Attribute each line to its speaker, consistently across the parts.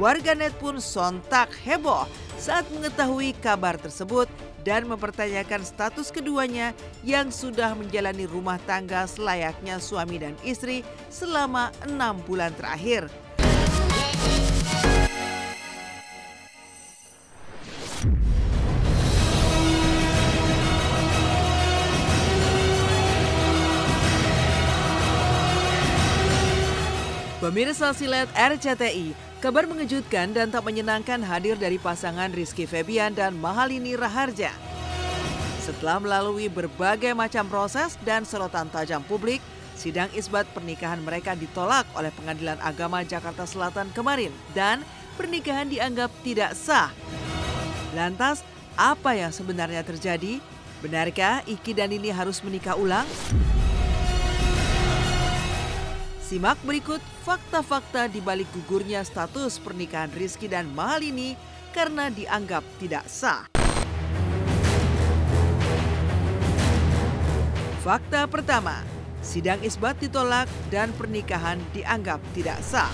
Speaker 1: Warganet pun sontak heboh saat mengetahui kabar tersebut dan mempertanyakan status keduanya yang sudah menjalani rumah tangga selayaknya suami dan istri selama 6 bulan terakhir. Pemirsa Silet RCTI, kabar mengejutkan dan tak menyenangkan hadir dari pasangan Rizky Febian dan Mahalini Raharja. Setelah melalui berbagai macam proses dan sorotan tajam publik, sidang isbat pernikahan mereka ditolak oleh Pengadilan Agama Jakarta Selatan kemarin dan pernikahan dianggap tidak sah. Lantas, apa yang sebenarnya terjadi? Benarkah Iki dan Nini harus menikah ulang? Simak berikut fakta-fakta di balik gugurnya status pernikahan Rizky dan Mahalini karena dianggap tidak sah. Fakta pertama, sidang isbat ditolak dan pernikahan dianggap tidak sah.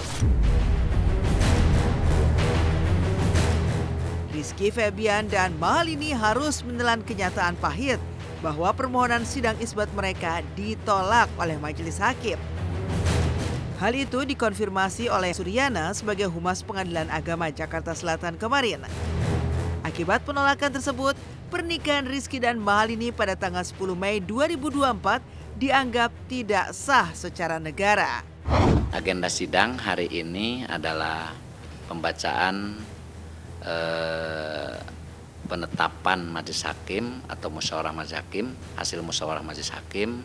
Speaker 1: Rizky Febian dan Mahalini harus menelan kenyataan pahit bahwa permohonan sidang isbat mereka ditolak oleh majelis hakim. Hal itu dikonfirmasi oleh Suryana sebagai Humas Pengadilan Agama Jakarta Selatan kemarin. Akibat penolakan tersebut, pernikahan Rizky dan Mahalini pada tanggal 10 Mei 2024 dianggap tidak sah secara negara.
Speaker 2: Agenda sidang hari ini adalah pembacaan penetapan majelis hakim atau musyawarah majelis hakim, hasil musyawarah majelis hakim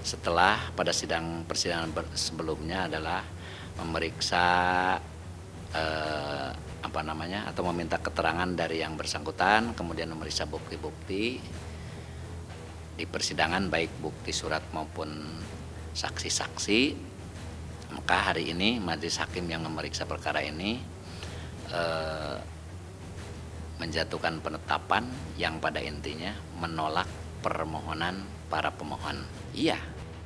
Speaker 2: setelah pada persidangan sebelumnya adalah memeriksa atau meminta keterangan dari yang bersangkutan, kemudian memeriksa bukti-bukti di persidangan baik bukti surat maupun saksi-saksi. Maka hari ini majelis hakim yang memeriksa perkara ini menjatuhkan penetapan yang pada intinya menolak permohonan para pemohon. Iya,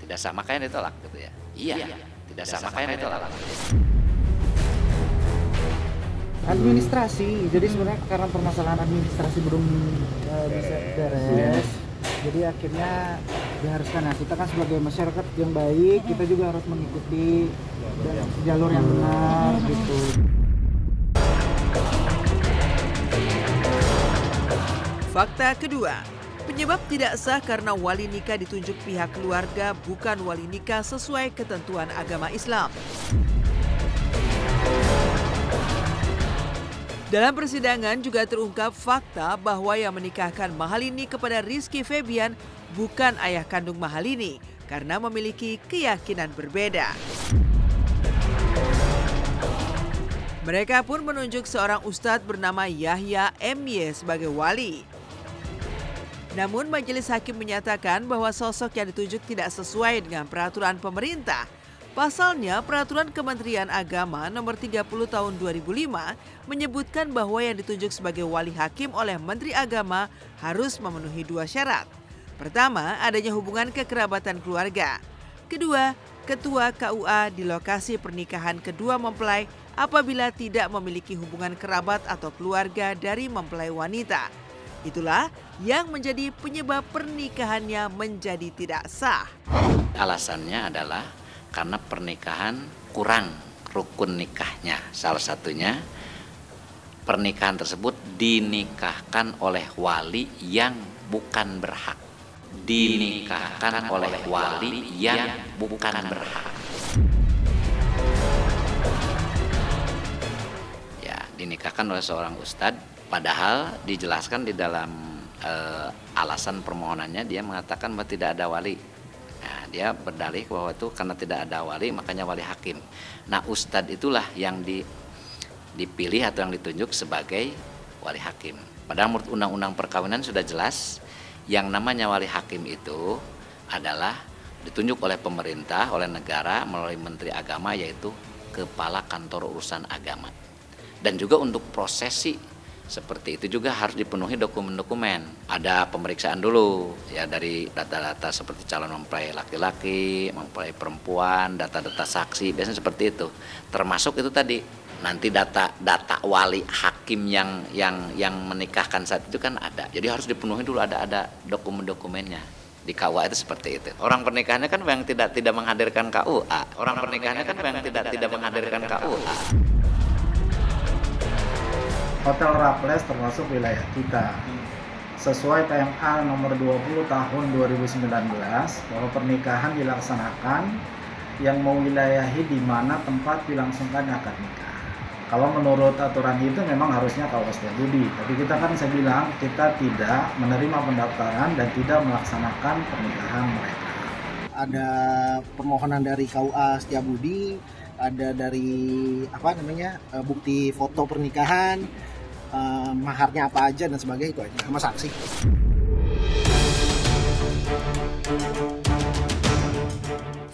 Speaker 2: tidak sah, makanya ditolak gitu ya. Iya, tidak sah, makanya ditolak.
Speaker 3: Administrasi, jadi sebenarnya karena permasalahan administrasi belum bisa beres, jadi akhirnya diharuskan. Nah, kita kan sebagai masyarakat yang baik, kita juga harus mengikuti jalur yang benar gitu.
Speaker 1: Fakta kedua, penyebab tidak sah karena wali nikah ditunjuk pihak keluarga bukan wali nikah sesuai ketentuan agama Islam. Dalam persidangan juga terungkap fakta bahwa yang menikahkan Mahalini kepada Rizky Febian bukan ayah kandung Mahalini karena memiliki keyakinan berbeda. Mereka pun menunjuk seorang ustadz bernama Yahya MY sebagai wali. Namun majelis hakim menyatakan bahwa sosok yang ditunjuk tidak sesuai dengan peraturan pemerintah. Pasalnya, peraturan Kementerian Agama nomor 30 tahun 2005 menyebutkan bahwa yang ditunjuk sebagai wali hakim oleh Menteri Agama harus memenuhi 2 syarat. Pertama, adanya hubungan kekerabatan keluarga. Kedua, ketua KUA di lokasi pernikahan kedua mempelai apabila tidak memiliki hubungan kerabat atau keluarga dari mempelai wanita. Itulah yang menjadi penyebab pernikahannya menjadi tidak sah.
Speaker 2: Alasannya adalah karena pernikahan kurang rukun nikahnya. Salah satunya pernikahan tersebut dinikahkan oleh wali yang bukan berhak. Dinikahkan oleh wali yang bukan berhak. Ya, dinikahkan oleh seorang ustadz. Padahal dijelaskan di dalam alasan permohonannya dia mengatakan bahwa tidak ada wali. Nah, dia berdalih bahwa itu karena tidak ada wali makanya wali hakim. Nah, ustadz itulah yang dipilih atau yang ditunjuk sebagai wali hakim. Padahal menurut undang-undang perkawinan sudah jelas yang namanya wali hakim itu adalah ditunjuk oleh pemerintah, oleh negara melalui Menteri Agama yaitu Kepala Kantor Urusan Agama. Dan juga untuk prosesi seperti itu juga harus dipenuhi dokumen-dokumen. Ada pemeriksaan dulu ya dari data-data seperti calon mempelai laki-laki, mempelai perempuan, data-data saksi, biasanya seperti itu. Termasuk itu tadi nanti data wali hakim yang menikahkan saat itu kan ada. Jadi harus dipenuhi dulu, ada dokumen-dokumennya. Di KUA itu seperti itu. Orang pernikahannya kan yang tidak menghadirkan KUA. Orang pernikahannya kan yang tidak menghadirkan KUA.
Speaker 3: Hotel Raffles termasuk wilayah kita. Sesuai PMA nomor 20 tahun 2019 bahwa pernikahan dilaksanakan yang mewilayahi di mana tempat dilangsungkan akad nikah. Kalau menurut aturan itu memang harusnya KUA Setiabudi, tapi saya bilang kita tidak menerima pendaftaran dan tidak melaksanakan pernikahan mereka.
Speaker 4: Ada permohonan dari KUA Setiabudi, ada dari bukti foto pernikahan, maharnya apa aja dan sebagainya, itu aja sama saksi.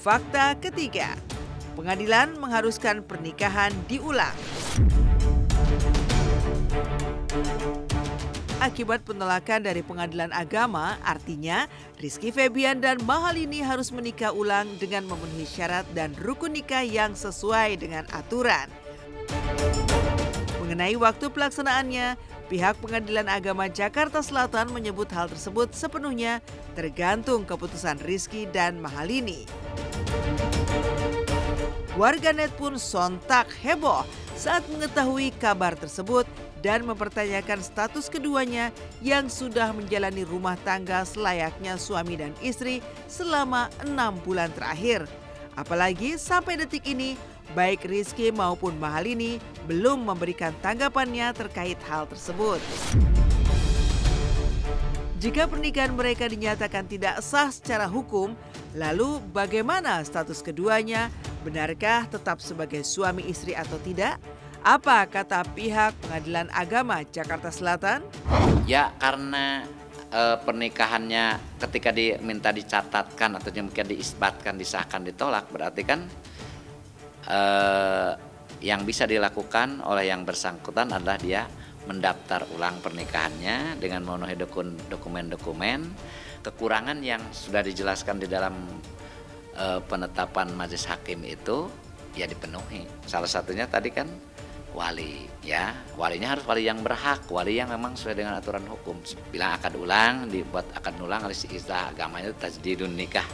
Speaker 1: Fakta ketiga, pengadilan mengharuskan pernikahan diulang. Akibat penolakan dari pengadilan agama, artinya Rizky Febian dan Mahalini harus menikah ulang dengan memenuhi syarat dan rukun nikah yang sesuai dengan aturan. Mengenai waktu pelaksanaannya, pihak Pengadilan Agama Jakarta Selatan menyebut hal tersebut sepenuhnya tergantung keputusan Rizky dan Mahalini. Warganet pun sontak heboh saat mengetahui kabar tersebut dan mempertanyakan status keduanya yang sudah menjalani rumah tangga selayaknya suami dan istri selama 6 bulan terakhir. Apalagi sampai detik ini, baik Rizky maupun Mahalini belum memberikan tanggapannya terkait hal tersebut. Jika pernikahan mereka dinyatakan tidak sah secara hukum, lalu bagaimana status keduanya? Benarkah tetap sebagai suami istri atau tidak? Apa kata pihak Pengadilan Agama Jakarta Selatan?
Speaker 2: Ya, karena pernikahannya ketika diminta dicatatkan atau mungkin diisbatkan, disahkan, ditolak, berarti kan yang bisa dilakukan oleh yang bersangkutan adalah dia mendaftar ulang pernikahannya dengan memenuhi dokumen-dokumen. Kekurangan yang sudah dijelaskan di dalam penetapan majelis hakim itu ya dipenuhi. Salah satunya tadi kan wali, ya walinya harus wali yang berhak, wali yang memang sesuai dengan aturan hukum. Bilang akad ulang, dibuat akad ulang, harus istilah agamanya tajdidun nikah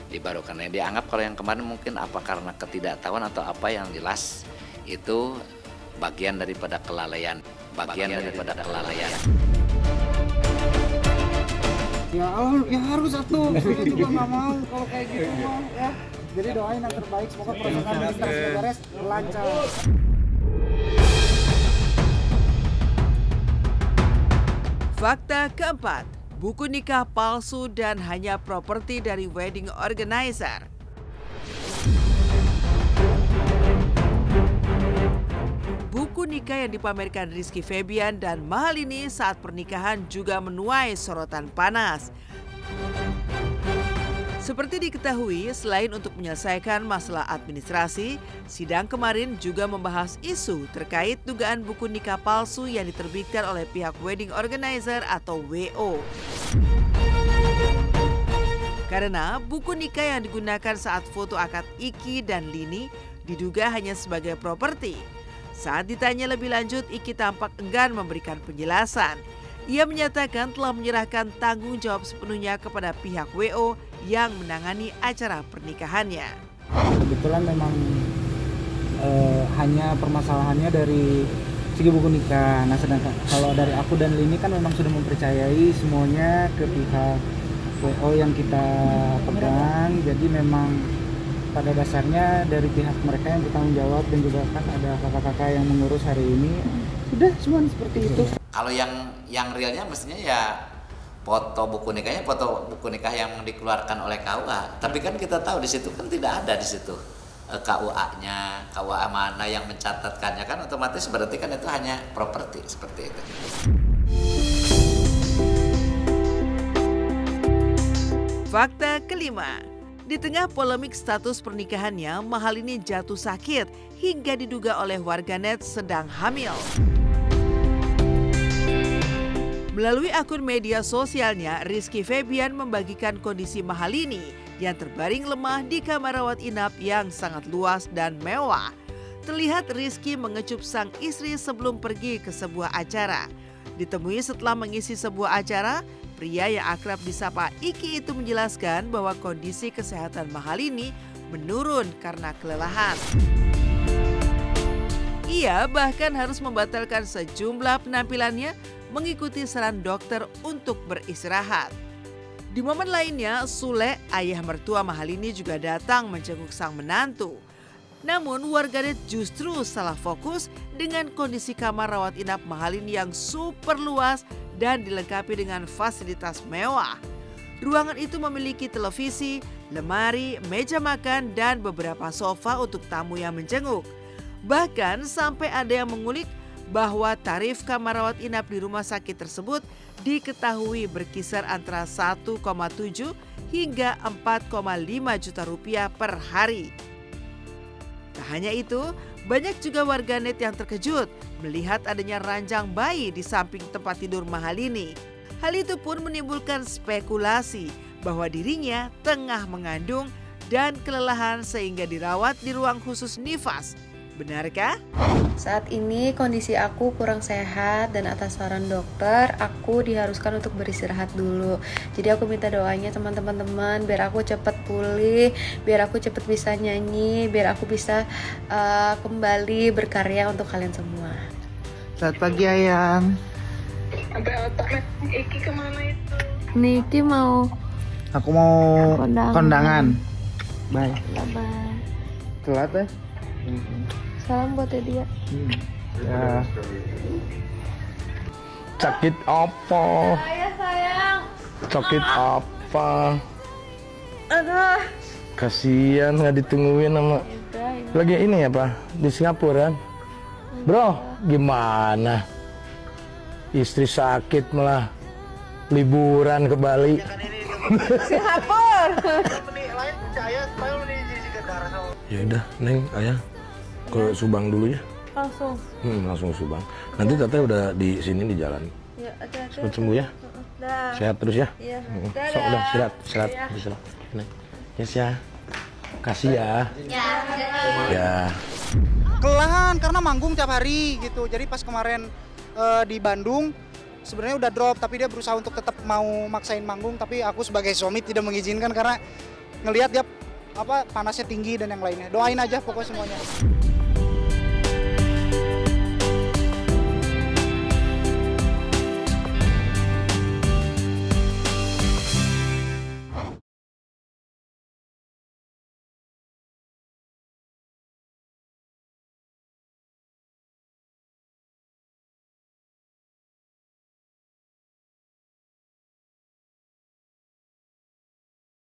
Speaker 2: dibarukan. Dianggap kalau yang kemarin mungkin apa karena ketidaktahuan atau apa, yang jelas itu bagian daripada kelalaian,
Speaker 3: Ya harus satu, saya juga nggak mau kalau kayak gitu ya. Jadi doain yang terbaik, semoga proses administrasi beres, lancar.
Speaker 1: Fakta keempat, buku nikah palsu dan hanya properti dari wedding organizer. Buku nikah yang dipamerkan Rizky Febian dan Mahalini saat pernikahan juga menuai sorotan panas. Seperti diketahui, selain untuk menyelesaikan masalah administrasi, sidang kemarin juga membahas isu terkait dugaan buku nikah palsu yang diterbitkan oleh pihak wedding organizer atau WO. Karena buku nikah yang digunakan saat foto akad Iki dan Lini diduga hanya sebagai properti. Saat ditanya lebih lanjut, Iki tampak enggan memberikan penjelasan. Ia menyatakan telah menyerahkan tanggung jawab sepenuhnya kepada pihak WO yang menangani acara pernikahannya.
Speaker 3: Kebetulan memang hanya permasalahannya dari segi buku nikah. Nah, sedangkan kalau dari aku dan Lini kan memang sudah mempercayai semuanya ke pihak WO yang kita pegang. Jadi memang pada dasarnya dari pihak mereka yang bertanggung jawab, dan juga kan ada kakak-kakak yang mengurus hari ini. Sudah semua seperti itu.
Speaker 2: Kalau yang realnya mestinya ya foto buku nikahnya, foto buku nikah yang dikeluarkan oleh KUA. Tapi kan kita tahu di situ kan tidak ada di situ KUA-nya, KUA mana yang mencatatkannya, kan otomatis berarti kan itu hanya properti seperti itu.
Speaker 1: Fakta kelima, di tengah polemik status pernikahannya, Mahalini jatuh sakit hingga diduga oleh warganet sedang hamil. Melalui akun media sosialnya, Rizky Febian membagikan kondisi Mahalini yang terbaring lemah di kamar rawat inap yang sangat luas dan mewah. terlihat Rizky mengecup sang istri sebelum pergi ke sebuah acara. Ditemui setelah mengisi sebuah acara, pria yang akrab disapa Iki itu menjelaskan bahwa kondisi kesehatan Mahalini menurun karena kelelahan. Ia bahkan harus membatalkan sejumlah penampilannya mengikuti saran dokter untuk beristirahat. Di momen lainnya, Sule, ayah mertua Mahalini juga datang menjenguk sang menantu. Namun warganet justru salah fokus dengan kondisi kamar rawat inap Mahalini yang super luas dan dilengkapi dengan fasilitas mewah. Ruangan itu memiliki televisi, lemari, meja makan, dan beberapa sofa untuk tamu yang menjenguk. Bahkan sampai ada yang mengulik bahwa tarif kamar rawat inap di rumah sakit tersebut diketahui berkisar antara 1,7 hingga 4,5 juta rupiah per hari. Tak hanya itu, banyak juga warganet yang terkejut melihat adanya ranjang bayi di samping tempat tidur Mahalini. Hal itu pun menimbulkan spekulasi bahwa dirinya tengah mengandung dan kelelahan sehingga dirawat di ruang khusus nifas. Benarkah?
Speaker 5: Saat ini kondisi aku kurang sehat dan atas saran dokter aku diharuskan untuk beristirahat dulu. Jadi aku minta doanya teman-teman biar aku cepat pulih, biar aku cepat bisa nyanyi, biar aku bisa kembali berkarya untuk kalian semua.
Speaker 3: Selamat pagi Ayang.
Speaker 6: Sampai otaknya Iki kemana itu?
Speaker 5: Niki mau
Speaker 3: Aku mau kondangan. Bye.
Speaker 5: bye.
Speaker 3: Telat ya?
Speaker 5: Salam buat dia.
Speaker 3: Ya.
Speaker 7: Sakit apa?
Speaker 5: Ayah sayang.
Speaker 7: Sakit apa?
Speaker 5: Aduh.
Speaker 7: Kasihan nggak ditungguin sama. Lagi ini ya Pak di Singapura kan? Bro, gimana? Istri sakit malah liburan ke Bali.
Speaker 5: Singapura.
Speaker 7: Ya udah, Neng, Ayah ke Subang dulu ya.
Speaker 5: Langsung.
Speaker 7: Langsung Subang. Nanti Teteh udah di sini di jalan.
Speaker 5: Ya,
Speaker 7: Cepat sembuh ya. Sehat terus ya.
Speaker 5: Iya.
Speaker 7: Sok udah istirahat. Neng. Yes ya. Kasih ya. Ya.
Speaker 3: Kelelahan karena manggung tiap hari gitu. Jadi pas kemarin di Bandung sebenarnya udah drop, tapi dia berusaha untuk tetap mau maksain manggung, tapi aku sebagai suami tidak mengizinkan karena ngelihat dia panasnya tinggi dan yang lainnya. Doain aja pokoknya semuanya.